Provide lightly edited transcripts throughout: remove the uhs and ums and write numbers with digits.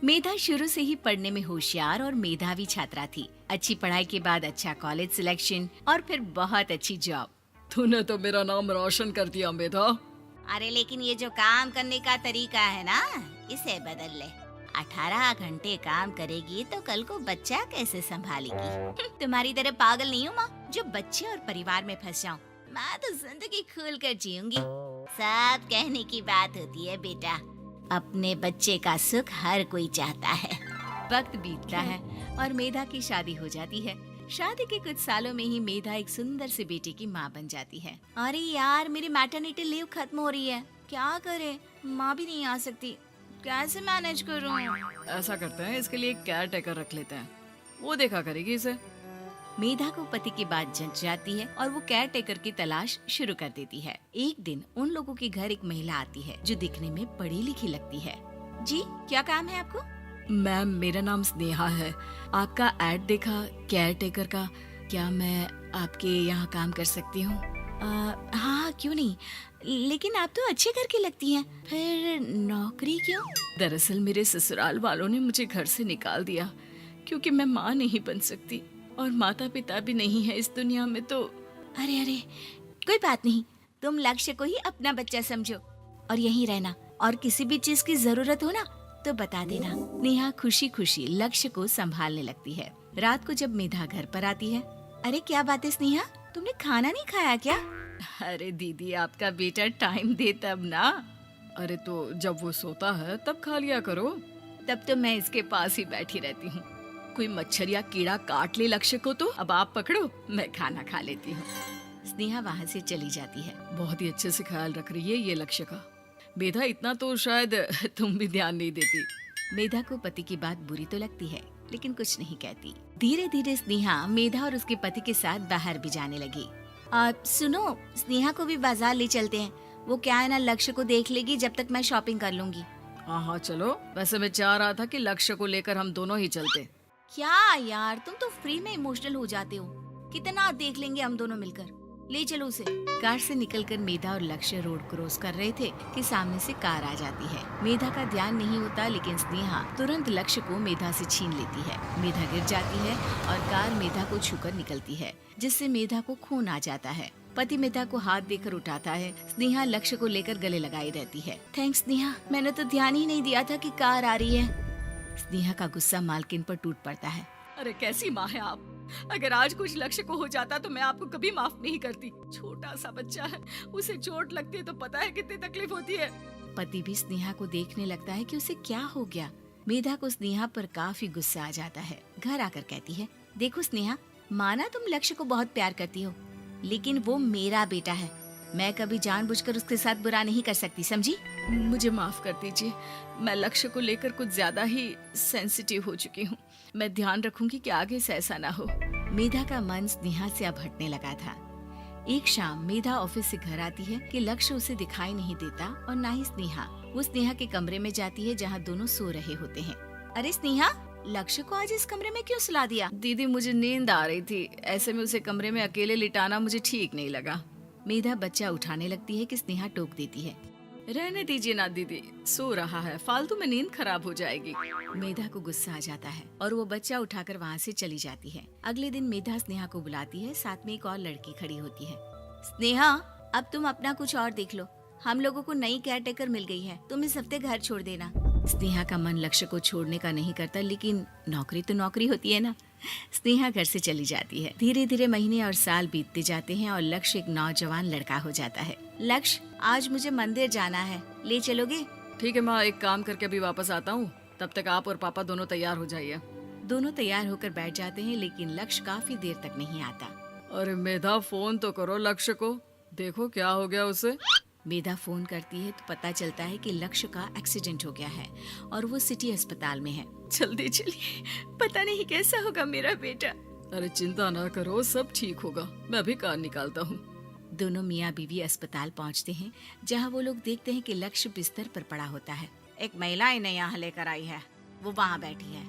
मेधा शुरू से ही पढ़ने में होशियार और मेधावी छात्रा थी। अच्छी पढ़ाई के बाद अच्छा कॉलेज सिलेक्शन और फिर बहुत अच्छी जॉब। तूने तो मेरा नाम रोशन कर दिया मेधा। अरे लेकिन ये जो काम करने का तरीका है ना, इसे बदल ले। 18 घंटे काम करेगी तो कल को बच्चा कैसे संभालेगी? तुम्हारी तरह पागल नहीं हूँ माँ, जो बच्चे और परिवार में फंस जाऊँ। मैं तो जिंदगी खुल कर जीऊंगी। सब कहने की बात होती है बेटा, अपने बच्चे का सुख हर कोई चाहता है। वक्त बीतता है और मेधा की शादी हो जाती है। शादी के कुछ सालों में ही मेधा एक सुंदर से बेटे की माँ बन जाती है। अरे यार, मेरी मैटरनिटी लीव खत्म हो रही है, क्या करे? माँ भी नहीं आ सकती, कैसे मैनेज करूँ? ऐसा करते हैं, इसके लिए एक केयर टेकर रख लेते हैं, वो देखा करेगी इसे। मेधा को पति की बात जंच जाती है और वो केयर टेकर की तलाश शुरू कर देती है। एक दिन उन लोगों के घर एक महिला आती है जो दिखने में पढ़ी लिखी लगती है। जी, क्या काम है आपको? मैम, मेरा नाम स्नेहा है। आपका एड देखा केयर टेकर का, क्या मैं आपके यहाँ काम कर सकती हूँ? हाँ, क्यों नहीं, लेकिन आप तो अच्छे घर की लगती हैं, फिर नौकरी क्यों? दरअसल मेरे ससुराल वालों ने मुझे घर से निकाल दिया क्योंकि मैं माँ नहीं बन सकती और माता पिता भी नहीं है इस दुनिया में। तो अरे अरे, कोई बात नहीं, तुम लक्ष्य को ही अपना बच्चा समझो और यहीं रहना, और किसी भी चीज की जरूरत हो ना तो बता देना। नेहा खुशी खुशी लक्ष्य को संभालने लगती है। रात को जब मेधा घर पर आती है, अरे क्या बात है स्नेहा, तुमने खाना नहीं खाया क्या? अरे दीदी, आपका बेटा टाइम दे तब ना। अरे तो जब वो सोता है तब खा लिया करो। तब तो मैं इसके पास ही बैठी रहती हूँ। कोई मच्छर या कीड़ा काट ले लक्ष्य को तो अब आप पकड़ो, मैं खाना खा लेती हूँ। स्नेहा वहाँ से चली जाती है। बहुत ही अच्छे से ख्याल रख रही है ये लक्ष्य का। मेधा, इतना तो शायद तुम भी ध्यान नहीं देती। मेधा को पति की बात बुरी तो लगती है, लेकिन कुछ नहीं कहती। धीरे धीरे स्नेहा मेधा और उसके पति के साथ बाहर भी जाने लगी। सुनो, स्नेहा को भी बाजार ले चलते हैं, वो क्या है ना, लक्ष्य को देख लेगी जब तक मैं शॉपिंग कर लूंगी। हाँ हाँ चलो, वैसे मैं चाह रहा था कि लक्ष्य को लेकर हम दोनों ही चलते। क्या यार, तुम तो फ्री में इमोशनल हो जाते हो, कितना देख लेंगे हम दोनों मिलकर, ले चलो उसे। कार से निकलकर मेधा और लक्ष्य रोड क्रॉस कर रहे थे कि सामने से कार आ जाती है। मेधा का ध्यान नहीं होता, लेकिन स्नेहा तुरंत लक्ष्य को मेधा से छीन लेती है। मेधा गिर जाती है और कार मेधा को छूकर निकलती है, जिससे मेधा को खून आ जाता है। पति मेधा को हाथ देकर उठाता है। स्नेहा लक्ष्य को लेकर गले लगाई रहती है। थैंक्स स्नेहा, मैंने तो ध्यान ही नहीं दिया था कि कार आ रही है। स्नेहा का गुस्सा मालकिन पर टूट पड़ता है। अरे कैसी माँ है आप, अगर आज कुछ लक्ष्य को हो जाता तो मैं आपको कभी माफ नहीं करती। छोटा सा बच्चा है, उसे चोट लगती है तो पता है कितनी तकलीफ होती है। पति भी स्नेहा को देखने लगता है कि उसे क्या हो गया। मेधा को स्नेहा पर काफी गुस्सा आ जाता है। घर आकर कहती है, देखो स्नेहा, माना तुम लक्ष्य को बहुत प्यार करती हो, लेकिन वो मेरा बेटा है, मैं कभी जानबूझकर उसके साथ बुरा नहीं कर सकती, समझी? मुझे माफ कर दीजिए, मैं लक्ष्य को लेकर कुछ ज्यादा ही सेंसिटिव हो चुकी हूँ। मैं ध्यान रखूंगी कि आगे से ऐसा ना हो। मेधा का मन स्नेहा से अब हटने लगा था। एक शाम मेधा ऑफिस से घर आती है कि लक्ष्य उसे दिखाई नहीं देता और ना ही स्नेहा। वो स्नेहा के कमरे में जाती है जहाँ दोनों सो रहे होते हैं। अरे स्नेहा, लक्ष्य को आज इस कमरे में क्यों सुला दिया? दीदी, मुझे नींद आ रही थी, ऐसे में उसे कमरे में अकेले लिटाना मुझे ठीक नहीं लगा। मेधा बच्चा उठाने लगती है कि स्नेहा टोक देती है। रहने दीजिए ना दीदी, सो रहा है, फालतू में नींद खराब हो जाएगी। मेधा को गुस्सा आ जाता है और वो बच्चा उठाकर वहाँ से चली जाती है। अगले दिन मेधा स्नेहा को बुलाती है, साथ में एक और लड़की खड़ी होती है। स्नेहा, अब तुम अपना कुछ और देख लो, हम लोगों को नई केयर टेकर मिल गई है, तुम इस हफ्ते घर छोड़ देना। स्नेहा का मन लक्ष्य को छोड़ने का नहीं करता, लेकिन नौकरी तो नौकरी होती है ना। स्नेहा घर से चली जाती है। धीरे धीरे महीने और साल बीतते जाते हैं और लक्ष्य एक नौजवान लड़का हो जाता है। लक्ष्य, आज मुझे मंदिर जाना है, ले चलोगे? ठीक है माँ, एक काम करके अभी वापस आता हूँ, तब तक आप और पापा दोनों तैयार हो जाइए। दोनों तैयार होकर बैठ जाते हैं, लेकिन लक्ष्य काफी देर तक नहीं आता। अरे मेधा, फोन तो करो लक्ष्य को, देखो क्या हो गया उसे। मेधा फोन करती है तो पता चलता है कि लक्ष्य का एक्सीडेंट हो गया है और वो सिटी अस्पताल में है। जल्दी चलिए, पता नहीं कैसा होगा मेरा बेटा। अरे चिंता ना करो, सब ठीक होगा, मैं अभी कार निकालता हूँ। दोनों मियाँ बीवी अस्पताल पहुँचते हैं, जहाँ वो लोग देखते हैं कि लक्ष्य बिस्तर पर पड़ा होता है। एक महिला इन्हें यहाँ लेकर आई है, वो वहाँ बैठी है,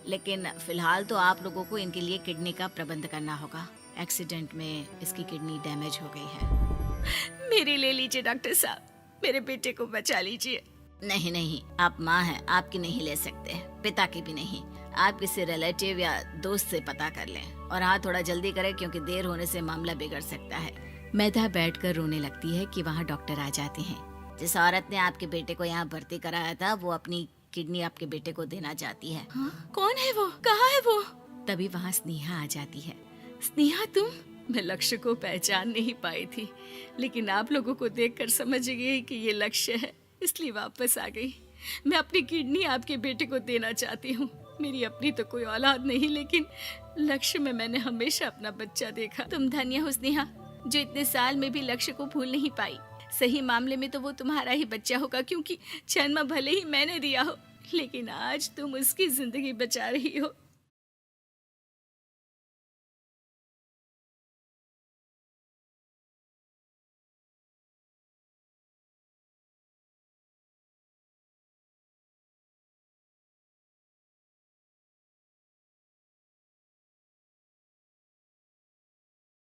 लेकिन फिलहाल तो आप लोगों को इनके लिए किडनी का प्रबंध करना होगा। एक्सीडेंट में इसकी किडनी डैमेज हो गई है। मेरी ले लीजिए डॉक्टर साहब, मेरे बेटे को बचा लीजिए। नहीं नहीं, आप माँ हैं, आपकी नहीं ले सकते, पिता की भी नहीं। आप किसी रिलेटिव या दोस्त से पता कर लें और हाँ थोड़ा जल्दी करें क्योंकि देर होने से मामला बिगड़ सकता है। मेधा बैठकर रोने लगती है कि वहाँ डॉक्टर आ जाते हैं। जिस औरत ने आपके बेटे को यहाँ भर्ती कराया था वो अपनी किडनी आपके बेटे को देना चाहती है। हाँ? कौन है वो? कहाँ है वो? तभी वहाँ स्नेहा आ जाती है। स्नेहा तुम? मैं लक्ष्य को पहचान नहीं पाई थी, लेकिन आप लोगों को देखकर समझ गई कि ये लक्ष्य है, इसलिए वापस आ गई। मैं अपनी किडनी आपके बेटे को देना चाहती हूँ। मेरी अपनी तो कोई औलाद नहीं, लेकिन लक्ष्य में मैंने हमेशा अपना बच्चा देखा। तुम धन्य हो स्नेहा, जो इतने साल में भी लक्ष्य को भूल नहीं पाई। सही मामले में तो वो तुम्हारा ही बच्चा होगा, क्योंकि जन्म भले ही मैंने दिया हो, लेकिन आज तुम उसकी जिंदगी बचा रही हो।